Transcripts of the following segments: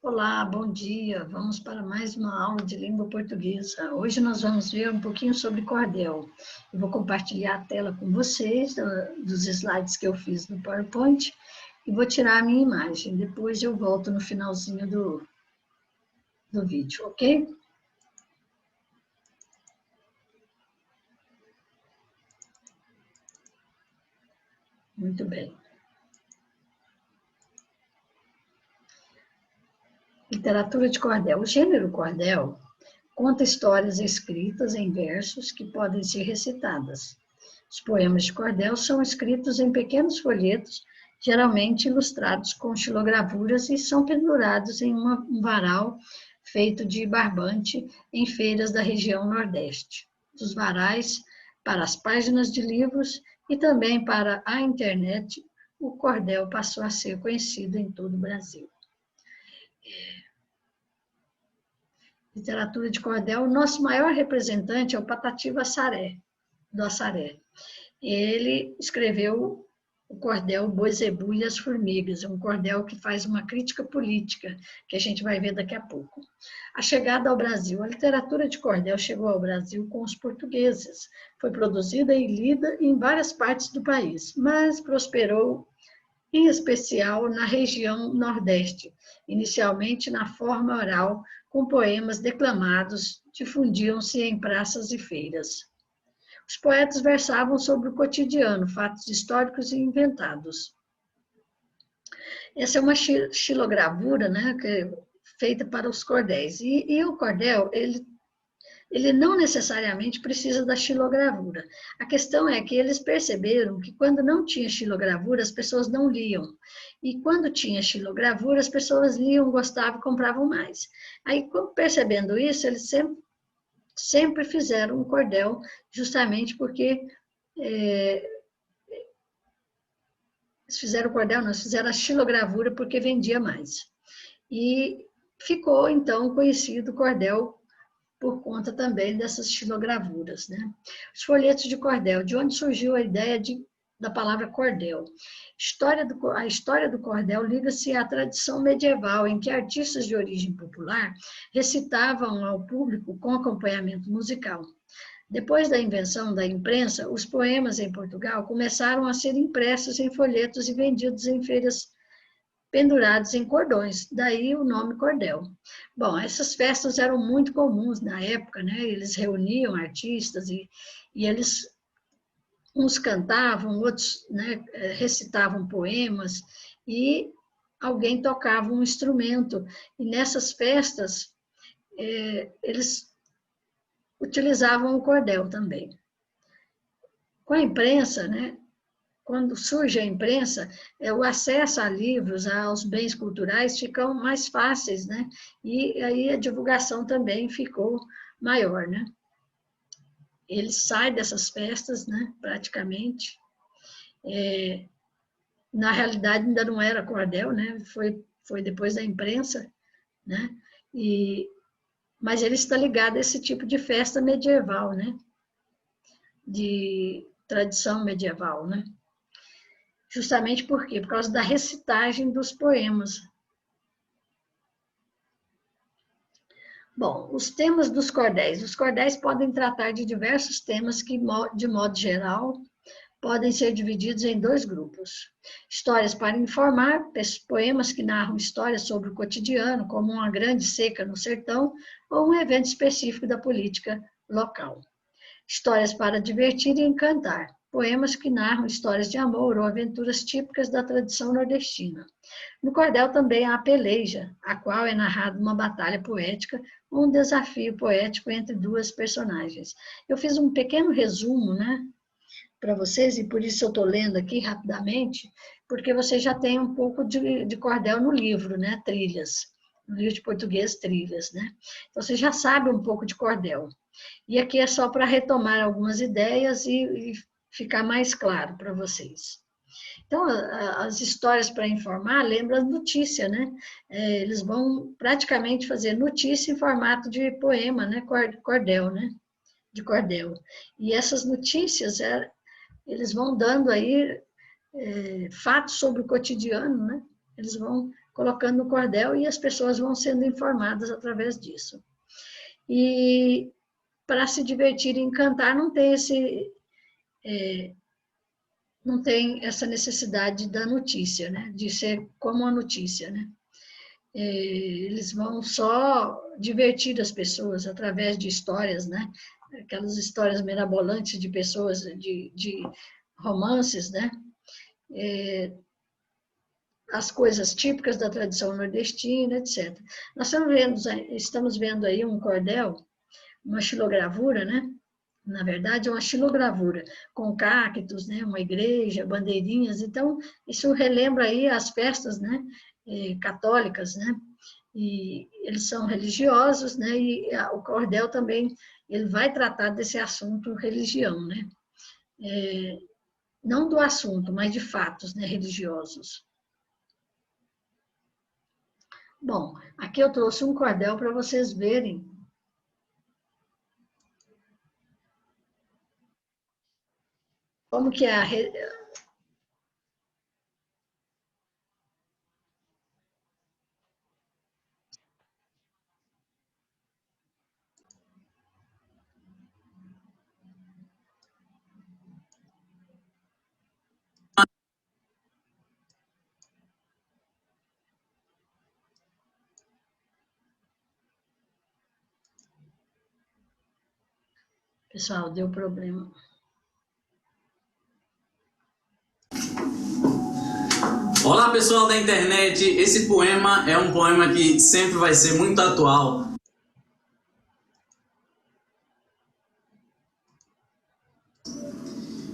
Olá, bom dia. Vamos para mais uma aula de língua portuguesa. Hoje nós vamos ver um pouquinho sobre cordel. Eu vou compartilhar a tela com vocês, dos slides que eu fiz no PowerPoint, e vou tirar a minha imagem. Depois eu volto no finalzinho do vídeo, ok? Muito bem. Literatura de cordel. O gênero cordel conta histórias escritas em versos que podem ser recitadas. Os poemas de cordel são escritos em pequenos folhetos, geralmente ilustrados com xilogravuras, e são pendurados em um varal feito de barbante em feiras da região Nordeste. Dos varais para as páginas de livros e também para a internet, o cordel passou a ser conhecido em todo o Brasil. Literatura de cordel, o nosso maior representante é o Patativa do Assaré. Ele escreveu o cordel Boi Zebu e as Formigas, um cordel que faz uma crítica política, que a gente vai ver daqui a pouco. A chegada ao Brasil. A literatura de cordel chegou ao Brasil com os portugueses. Foi produzida e lida em várias partes do país, mas prosperou em especial na região Nordeste, inicialmente na forma oral, com poemas declamados, difundiam-se em praças e feiras. Os poetas versavam sobre o cotidiano, fatos históricos e inventados. Essa é uma xilogravura, né, feita para os cordéis. E o cordel, ele não necessariamente precisa da xilogravura. A questão é que eles perceberam que quando não tinha xilogravura, as pessoas não liam. E quando tinha xilogravura, as pessoas liam, gostavam e compravam mais. Aí, percebendo isso, eles sempre fizeram um cordel, justamente porque eles fizeram o cordel, nós fizeram a xilogravura porque vendia mais. E ficou, então, conhecido o cordel por conta também dessas xilogravuras, né? Os folhetos de cordel, de onde surgiu a ideia da palavra cordel. A história do cordel liga-se à tradição medieval, em que artistas de origem popular recitavam ao público com acompanhamento musical. Depois da invenção da imprensa, os poemas em Portugal começaram a ser impressos em folhetos e vendidos em feiras, pendurados em cordões, daí o nome cordel. Bom, essas festas eram muito comuns na época, né? Eles reuniam artistas e eles, uns cantavam, outros, né, recitavam poemas e alguém tocava um instrumento. E nessas festas, eles utilizavam o cordel também. Com a imprensa, né? Quando surge a imprensa, o acesso a livros, aos bens culturais ficam mais fáceis, né? E aí a divulgação também ficou maior, né? Ele sai dessas festas, né? Praticamente. Na realidade, ainda não era cordel, né? Foi depois da imprensa, né? Mas ele está ligado a esse tipo de festa medieval, né? De tradição medieval, né? Justamente por quê? Por causa da recitagem dos poemas. Bom, os temas dos cordéis. Os cordéis podem tratar de diversos temas que, de modo geral, podem ser divididos em dois grupos. Histórias para informar, poemas que narram histórias sobre o cotidiano, como uma grande seca no sertão ou um evento específico da política local. Histórias para divertir e encantar, poemas que narram histórias de amor ou aventuras típicas da tradição nordestina. No cordel também há a peleja, a qual é narrada uma batalha poética ou um desafio poético entre duas personagens. Eu fiz um pequeno resumo, né, para vocês, e por isso eu estou lendo aqui rapidamente, porque você já tem um pouco de cordel no livro, né, Trilhas, no livro de português, Trilhas, né? Então você já sabe um pouco de cordel. E aqui é só para retomar algumas ideias e ficar mais claro para vocês. Então, as histórias para informar lembram a notícia, né? Eles vão praticamente fazer notícia em formato de poema, né? Cordel, né? De cordel. E essas notícias, eles vão dando aí fatos sobre o cotidiano, né? Eles vão colocando no cordel e as pessoas vão sendo informadas através disso. E para se divertir e cantar não tem não tem essa necessidade da notícia, né? De ser como a notícia, né? Eles vão só divertir as pessoas através de histórias, né? Aquelas histórias mirabolantes de pessoas, de romances, né? As coisas típicas da tradição nordestina, etc. Nós estamos vendo aí um cordel, uma xilogravura, né? Na verdade, é uma xilogravura com cactos, né? Uma igreja, bandeirinhas. Então, isso relembra aí as festas, né? Católicas, né? E eles são religiosos, né? E o cordel também, ele vai tratar desse assunto religião, né? Não do assunto, mas de fatos, né? Religiosos. Bom, aqui eu trouxe um cordel para vocês verem. Como que é a... Pessoal, deu problema. Olá, pessoal da internet. Esse poema é um poema que sempre vai ser muito atual.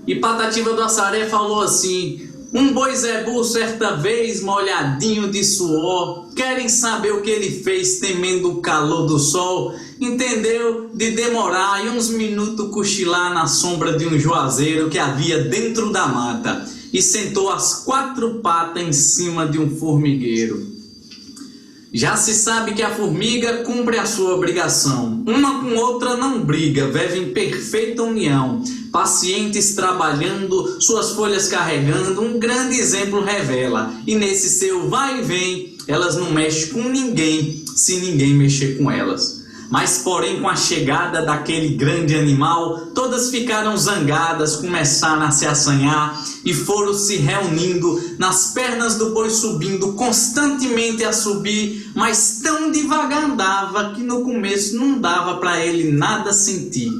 E Patativa do Assaré falou assim: um boi zebu certa vez molhadinho de suor, querem saber o que ele fez temendo o calor do sol, entendeu de demorar e uns minutos cochilar na sombra de um juazeiro que havia dentro da mata, e sentou as quatro patas em cima de um formigueiro. Já se sabe que a formiga cumpre a sua obrigação. Uma com outra não briga, vive em perfeita união. Pacientes trabalhando, suas folhas carregando, um grande exemplo revela. E nesse seu vai e vem, elas não mexem com ninguém, se ninguém mexer com elas. Mas, porém, com a chegada daquele grande animal, todas ficaram zangadas, começaram a se assanhar e foram se reunindo, nas pernas do boi subindo, constantemente a subir, mas tão devagar andava que no começo não dava para ele nada sentir.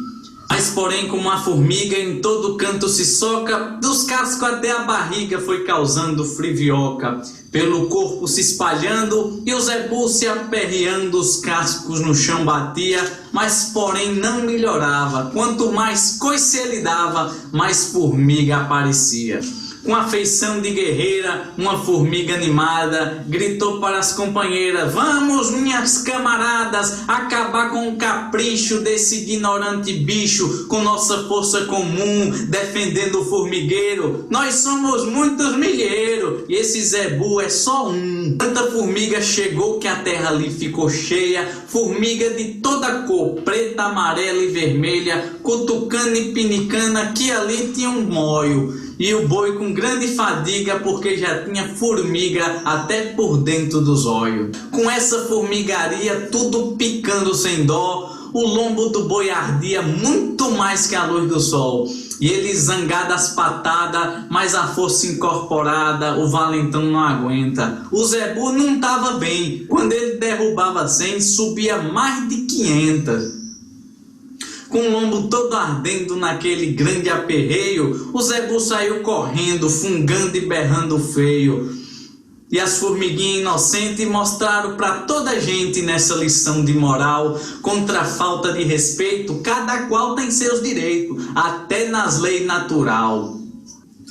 Mas, porém, como a formiga em todo canto se soca, dos cascos até a barriga foi causando frivioca, pelo corpo se espalhando e o zebu se aperreando, os cascos no chão batia, mas, porém, não melhorava. Quanto mais coice ele dava, mais formiga aparecia. Com a feição de guerreira, uma formiga animada gritou para as companheiras: vamos, minhas camaradas, acabar com o capricho desse ignorante bicho, com nossa força comum, defendendo o formigueiro. Nós somos muitos milheiros, e esse zebu é só um. Tanta formiga chegou que a terra ali ficou cheia, formiga de toda cor, preta, amarela e vermelha, cutucana e pinicana, que ali tinha um moio. E o boi com grande fadiga, porque já tinha formiga até por dentro dos olhos. Com essa formigaria, tudo picando sem dó, o lombo do boi ardia muito mais que a luz do sol. E ele zangado as patadas, mas a força incorporada, o valentão não aguenta. O zebu não estava bem, quando ele derrubava 100, subia mais de 500. Com o lombo todo ardendo naquele grande aperreio, o zebu saiu correndo, fungando e berrando feio. E as formiguinhas inocentes mostraram para toda a gente nessa lição de moral, contra a falta de respeito, cada qual tem seus direitos, até nas leis natural.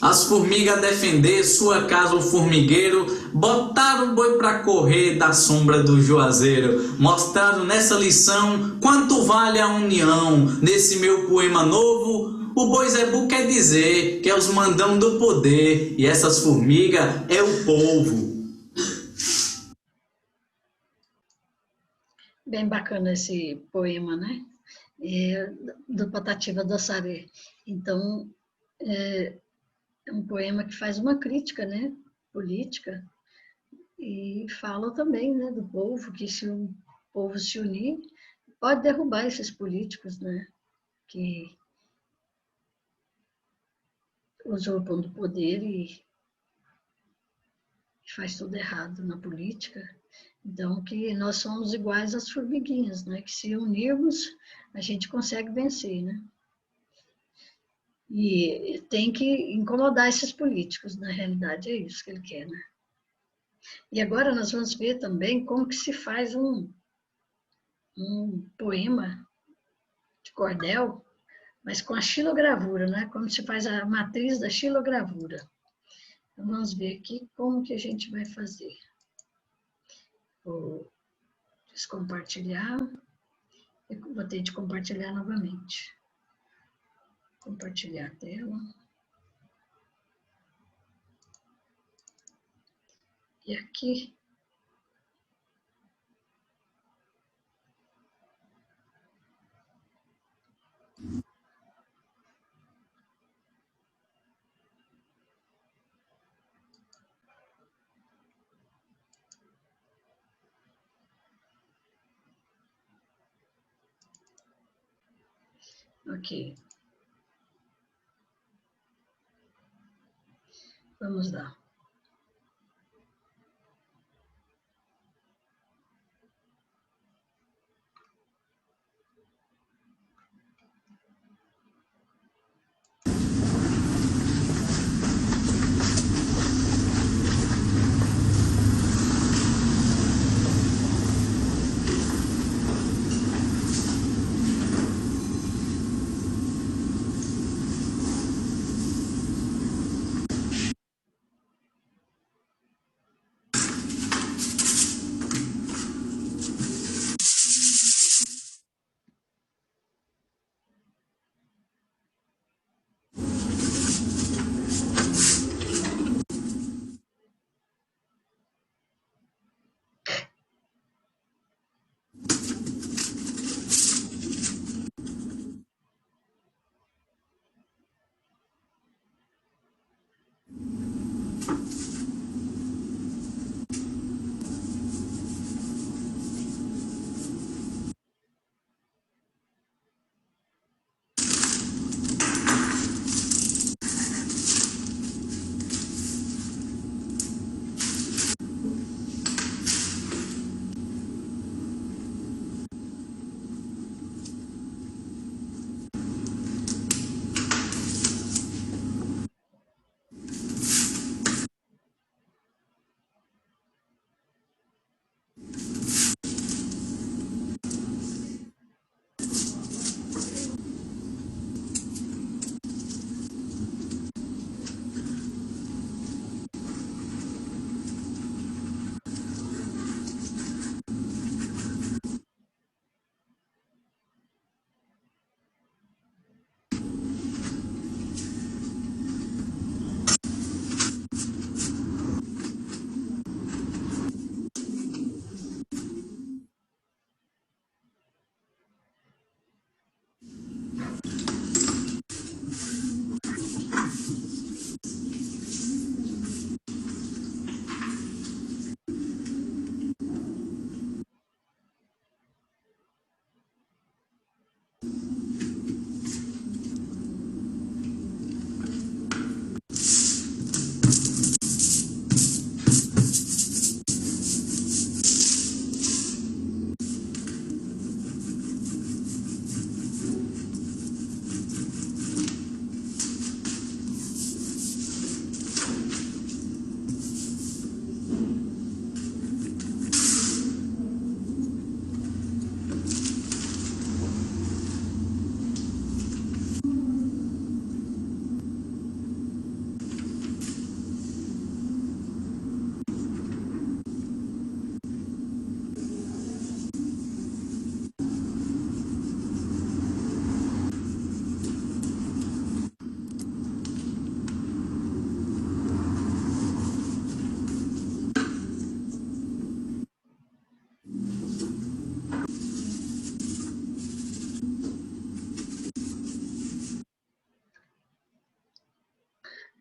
As formigas a defender sua casa o formigueiro, botaram o boi para correr da sombra do juazeiro. Mostraram nessa lição quanto vale a união. Nesse meu poema novo, o boi zebu quer dizer que é os mandão do poder, e essas formigas é o povo. Bem bacana esse poema, né? Do Patativa do Assaré. Então, é um poema que faz uma crítica, né? Política, E falam também, né, do povo, que se o povo se unir, pode derrubar esses políticos, né, que usurpam do poder e faz tudo errado na política. Então, que nós somos iguais às formiguinhas, né, que se unirmos, a gente consegue vencer, né. E tem que incomodar esses políticos, na realidade é isso que ele quer, né. E agora nós vamos ver também como que se faz um poema de cordel, mas com a xilogravura, né? Como se faz a matriz da xilogravura. Então, vamos ver aqui como que a gente vai fazer. Vou descompartilhar. Eu vou ter de compartilhar novamente. Compartilhar a tela. E aqui... Ok. Vamos lá.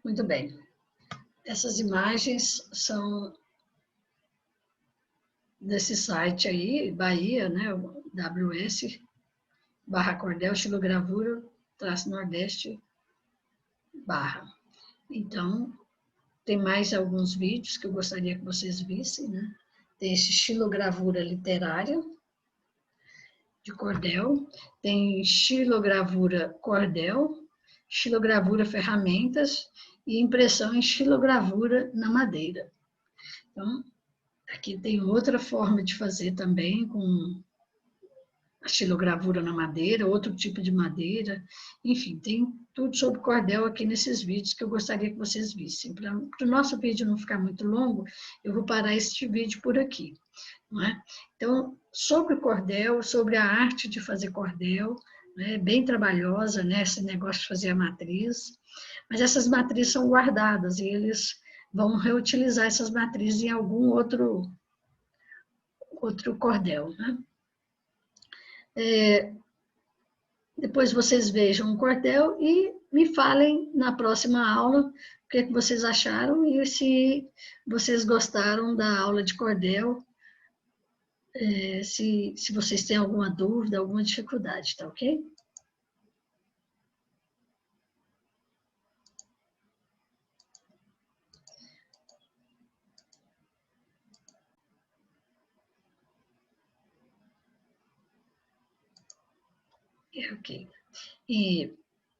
Muito bem. Essas imagens são desse site aí, Bahia, né? O ws/cordel xilogravura -nordeste/. Então, tem mais alguns vídeos que eu gostaria que vocês vissem, né? Tem esse xilogravura literária de cordel, tem xilogravura cordel, xilogravura ferramentas e impressão em xilogravura na madeira. Então, aqui tem outra forma de fazer também com a xilogravura na madeira, outro tipo de madeira, enfim, tem tudo sobre cordel aqui nesses vídeos que eu gostaria que vocês vissem. Para o nosso vídeo não ficar muito longo, eu vou parar este vídeo por aqui. Não é? Então, sobre o cordel, sobre a arte de fazer cordel, né, bem trabalhosa, né, esse negócio de fazer a matriz, mas essas matrizes são guardadas e eles vão reutilizar essas matrizes em algum outro cordel, né? Depois vocês vejam o cordel e me falem na próxima aula o que vocês acharam e se vocês gostaram da aula de cordel, se vocês têm alguma dúvida, alguma dificuldade, tá ok? Ok. E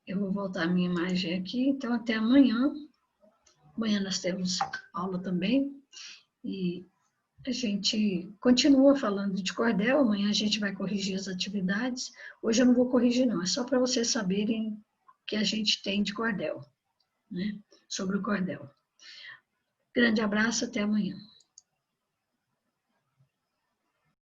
eu vou voltar a minha imagem aqui, então até amanhã. Amanhã nós temos aula também. E a gente continua falando de cordel, amanhã a gente vai corrigir as atividades. Hoje eu não vou corrigir não, é só para vocês saberem o que a gente tem de cordel, né? Sobre o cordel. Grande abraço, até amanhã.